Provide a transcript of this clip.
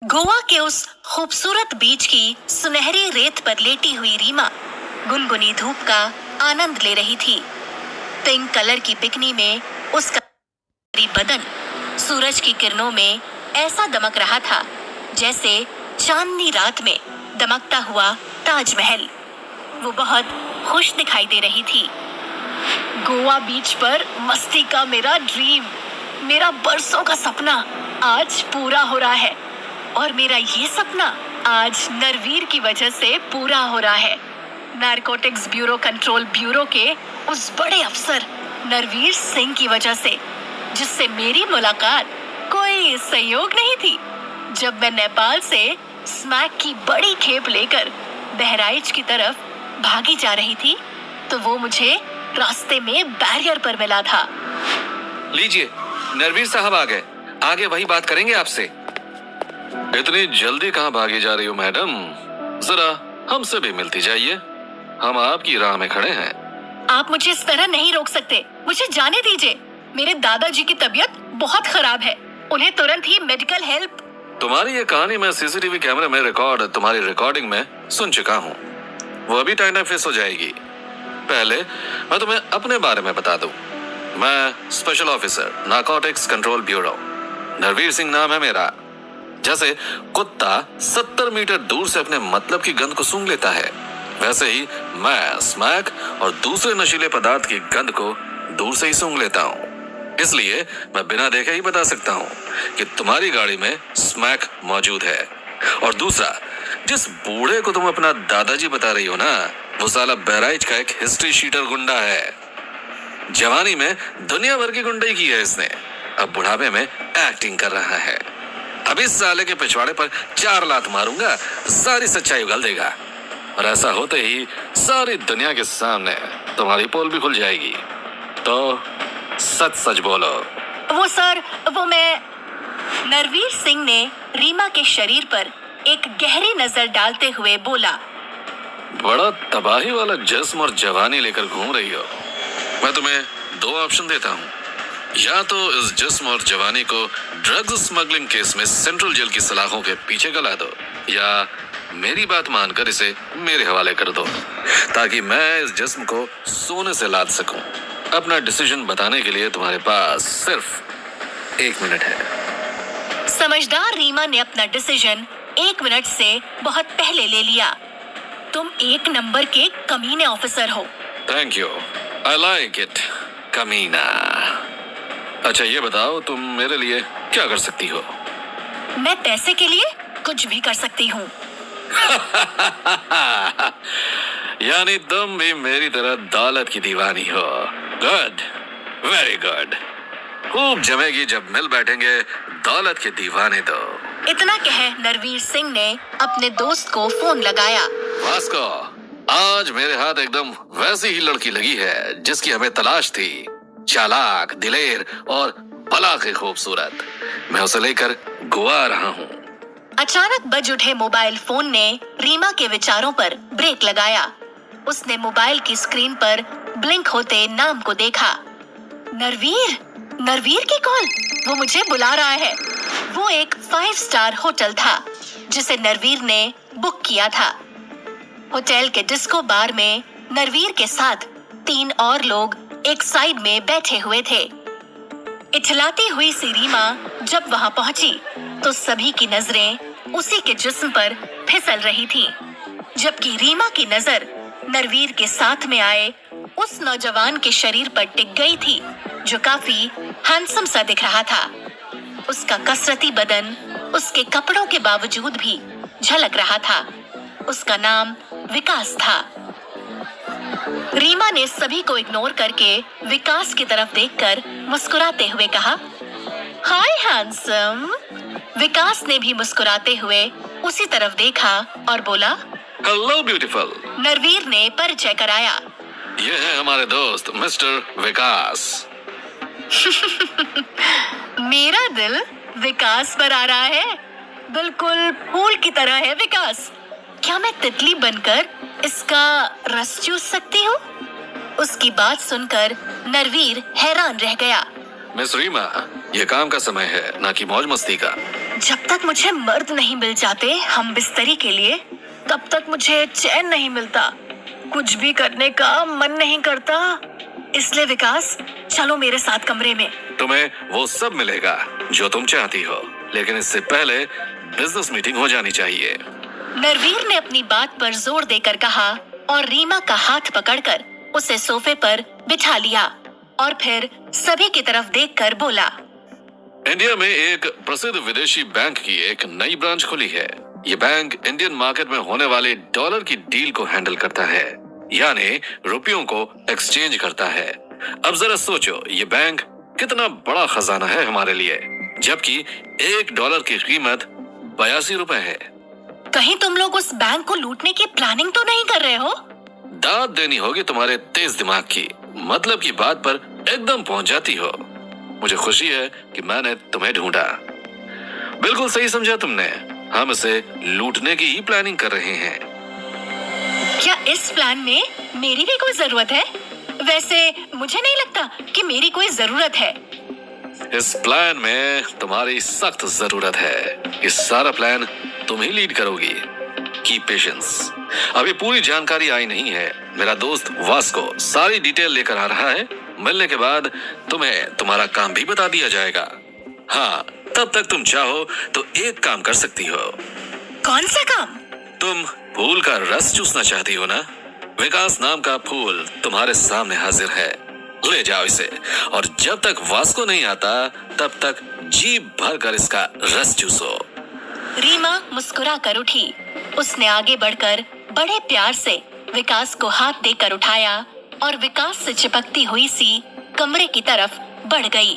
गोवा के उस खूबसूरत बीच की सुनहरी रेत पर लेटी हुई रीमा गुनगुनी धूप का आनंद ले रही थी। पिंक कलर की बिकनी में उसका बदन सूरज की किरणों में ऐसा दमक रहा था जैसे चांदनी रात में दमकता हुआ ताजमहल। वो बहुत खुश दिखाई दे रही थी। गोवा बीच पर मस्ती का मेरा ड्रीम, मेरा बरसों का सपना आज पूरा हो रहा है। और मेरा ये सपना आज नरवीर की वजह से पूरा हो रहा है। नारकोटिक्स ब्यूरो कंट्रोल ब्यूरो के उस बड़े अफसर नरवीर सिंह की वजह से, जिससे मेरी मुलाकात कोई संयोग नहीं थी। जब मैं नेपाल से स्मैक की बड़ी खेप लेकर बहराइच की तरफ भागी जा रही थी तो वो मुझे रास्ते में बैरियर पर मिला था। लीजिए, नरवीर साहब आ गए। आगे वही बात करेंगे आपसे। इतनी जल्दी कहाँ भागी जा रही हो मैडम? जरा हमसे भी मिलती जाइए, हम आपकी राह में खड़े हैं। आप मुझे इस तरह नहीं रोक सकते, मुझे जाने दीजिए। मेरे दादाजी की तबीयत बहुत खराब है, उन्हें तुरंत ही मेडिकल हेल्प। तुम्हारी ये कहानी मैं सीसीटीवी कैमरे में तुम्हारी रिकॉर्डिंग में सुन चुका हूँ। वो अभी टाइम फेस हो जाएगी। पहले मैं तुम्हें अपने बारे में बता दूं। मैं special officer narcotics control bureau, Narveer Singh नाम है मेरा। जैसे कुत्ता 70 मीटर दूर से अपने मतलब की गंध को सूंघ लेता है, वैसे ही मैं स्मैक और दूसरे नशीले पदार्थ की गंध को दूर से ही सूंघ लेता हूँ। इसलिए मैं बिना देखे ही बता सकता हूँ कि तुम्हारी गाड़ी में स्मैक मौजूद है। और दूसरा, जिस बूढ़े को तुम अपना दादाजी बता रही हो ना, वो साला बहराइच का एक हिस्ट्री शीटर गुंडा है। जवानी में दुनिया भर की गुंडाई की है इसने, अब बुढ़ापे में एक्टिंग कर रहा है। अब इस साले के पिछवाड़े पर 4 लात मारूंगा, सारी सच्चाई उगल देगा। और ऐसा होते ही सारी दुनिया के सामने तुम्हारी पोल भी खुल जाएगी। तो सच सच बोलो। वो सर, वो मैं। नरवीर सिंह ने रीमा के शरीर पर एक गहरी नजर डालते हुए बोला, बड़ा तबाही वाला जिस्म और जवानी लेकर घूम रही हो। मैं तुम्हें 2 ऑप्शन देता हूँ, या तो इस जिस्म और जवानी को ड्रग्स स्मगलिंग केस में सेंट्रल जेल की सलाखों के पीछे गला दो, या मेरी बात मानकर इसे मेरे हवाले कर दो, ताकि मैं इस जिस्म को सोने से लाद सकूं। अपना डिसीजन बताने के लिए तुम्हारे पास सिर्फ 1 मिनट है। समझदार रीमा ने अपना डिसीजन 1 मिनट से बहुत पहले ले लिया। तुम 1 नंबर के कमीने ऑफिसर हो। Thank you, I like it, कमीना। अच्छा ये बताओ, तुम मेरे लिए क्या कर सकती हो? मैं पैसे के लिए कुछ भी कर सकती हूँ। यानी तुम भी मेरी तरह दौलत की दीवानी हो। Good, very good. खूब जमेगी जब मिल बैठेंगे दौलत के दीवाने। तो इतना कह नरवीर सिंह ने अपने दोस्त को फोन लगाया। वास्को, आज मेरे हाथ एकदम वैसी ही लड़की लगी है जिसकी हमें तलाश थी। चालाक, दिलेर और भला के खूबसूरत। मैं उसे लेकर गोवा आ रहा हूँ। अचानक बज उठे मोबाइल फोन ने रीमा के विचारों पर ब्रेक लगाया। उसने मोबाइल की स्क्रीन पर ब्लिंक होते नाम को देखा। नरवीर, नरवीर की कॉल। वो मुझे बुला रहा है। वो एक 5 स्टार होटल था जिसे नरवीर ने बुक किया था। होटल के डिस्को बार में नरवीर के साथ 3 और लोग एक साइड में बैठे हुए थे। इठलाती हुई सी रीमा जब वहां पहुंची तो सभी की नजरें उसी के जिस्म पर फिसल रही थी, जबकि रीमा की नजर नरवीर के साथ में आए उस नौजवान के शरीर पर टिक गई थी जो काफी हैंडसम सा दिख रहा था। उसका कसरती बदन उसके कपड़ों के बावजूद भी झलक रहा था। उसका नाम विकास था। रीमा ने सभी को इग्नोर करके विकास की तरफ देखकर मुस्कुराते हुए कहा, हाय हैंडसम। विकास ने भी मुस्कुराते हुए उसी तरफ देखा और बोला, हेलो ब्यूटीफुल। नरवीर ने परिचय कराया। ये है हमारे दोस्त मिस्टर विकास। मेरा दिल विकास पर आ रहा है। बिल्कुल फूल की तरह है विकास। क्या मैं तितली बनकर इसका रस चूस सकती हूँ? उसकी बात सुनकर नरवीर हैरान रह गया। मिस रीमा, ये काम का समय है, ना कि मौज मस्ती का। जब तक मुझे मर्द नहीं मिल जाते हम बिस्तरी के लिए, तब तक मुझे चैन नहीं मिलता। कुछ भी करने का मन नहीं करता। इसलिए विकास, चलो मेरे साथ कमरे में। तुम्हें वो सब मिलेगा जो तुम चाहती हो, लेकिन इससे पहले बिजनेस मीटिंग हो जानी चाहिए। नरवीर ने अपनी बात पर जोर देकर कहा और रीमा का हाथ पकड़कर उसे सोफे पर बिठा लिया और फिर सभी की तरफ देखकर बोला, इंडिया में एक प्रसिद्ध विदेशी बैंक की एक नई ब्रांच खुली है। ये बैंक इंडियन मार्केट में होने वाले डॉलर की डील को हैंडल करता है, यानी रुपयों को एक्सचेंज करता है। अब जरा सोचो, ये बैंक कितना बड़ा खजाना है हमारे लिए, जबकि $1 की कीमत 82 रुपए है। कहीं तुम लोग उस बैंक को लूटने की प्लानिंग तो नहीं कर रहे हो? दाद देनी होगी तुम्हारे तेज दिमाग की, मतलब की बात पर एकदम पहुंच जाती हो। मुझे खुशी है कि मैंने तुम्हें ढूंढा। बिल्कुल सही समझा तुमने, हम इसे लूटने की ही प्लानिंग कर रहे हैं। क्या इस प्लान में मेरी भी कोई जरूरत है? वैसे मुझे नहीं लगता कि मेरी कोई जरूरत है। इस प्लान में तुम्हारी सख्त जरूरत है। ये सारा प्लान तुम ही लीड करोगी। Keep patience. अभी पूरी जानकारी आई नहीं है। मेरा दोस्त वास्को सारी डिटेल लेकर आ रहा है। मिलने के बाद तुम्हें तुम्हारा काम भी बता दिया जाएगा। हाँ, तब तक तुम चाहो तो एक काम कर सकती हो। कौन सा काम? तुम फूल का रस चूसना चाहती हो ना? विकास नाम का फूल तुम्हारे सामने हाजिर है। ले जाओ इसे, और जब तक वास्को नहीं आता तब तक जी भर कर इसका रस चूसो। रीमा मुस्कुरा कर उठी। उसने आगे बढ़कर बड़े प्यार से विकास को हाथ देकर उठाया और विकास से चिपकती हुई सी कमरे की तरफ बढ़ गई।